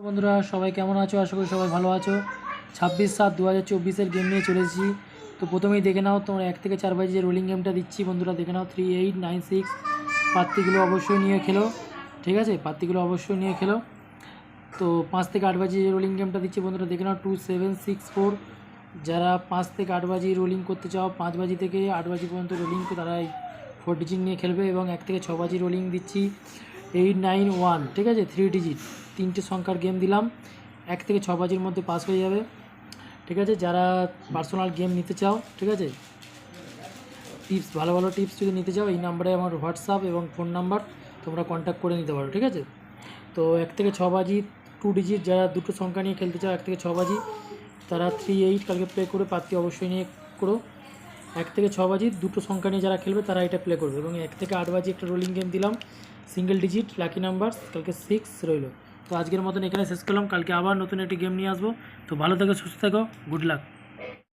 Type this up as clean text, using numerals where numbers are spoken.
বন্ধুরা সবাই কেমন আছো? আশা করি সবাই ভালো আছো। 26/7/2024 গেম নিয়ে চলে এসেছি। তো প্রথমেই দেখে নাও, তোমরা 1 থেকে 4 বাজে যে রোলিং গেমটা দিচ্ছি বন্ধুরা, দেখে নাও 3896। পাত্তিগুলো অবশ্যই নিয়ে খেলো, ঠিক আছে? পাত্তিগুলো অবশ্যই নিয়ে খেলো। তো 5 থেকে 8 বাজে যে রোলিং গেমটা দিচ্ছি বন্ধুরা, দেখে নাও 2764। যারা 5 থেকে 8 বাজি রোলিং করতে চাও, 5 বাজি থেকে 8 বাজি পর্যন্ত রোলিং, তারা এই 4 ডিজিট নিয়ে খেলবে। এবং 1 থেকে 6 বাজি রোলিং দিচ্ছি 891, ঠিক আছে? 3 ডিজিট 3টে সংখ্যার গেম দিলাম, 1 থেকে 6 বাজির মধ্যে পাস হয়ে যাবে, ঠিক আছে? যারা পার্সোনাল গেম নিতে চাও, ঠিক আছে, টিপস, ভালো ভালো টিপস যদি নিতে চাও, এই নাম্বারে আমার হোয়াটসঅ্যাপ এবং ফোন নাম্বার, তোমরা কন্ট্যাক্ট করে নিতে পারো, ঠিক আছে? তো 1 থেকে 6 বাজি 2 ডিজিট যারা দুটো সংখ্যা নিয়ে খেলতে চাও 1 থেকে 6 বাজি, তারা 38 কালকে প্লে করে পাত্তি অবশ্যই নিয়ে করো। 1 থেকে 6 বাজি দুটো সংখ্যা নিয়ে যারা খেলবে তারা এটা প্লে করবে। এবং 1 থেকে 8 বাজি একটা রোলিং গেম দিলাম, সিঙ্গেল ডিজিট লাকি নাম্বার, কালকে 6 রইল। তো আজকের মতন এখানে শেষ করলাম, কালকে আবার নতুন একটি গেম নিয়ে আসবো। তো ভালো থেকো, সুস্থ থেকো, গুড লাক।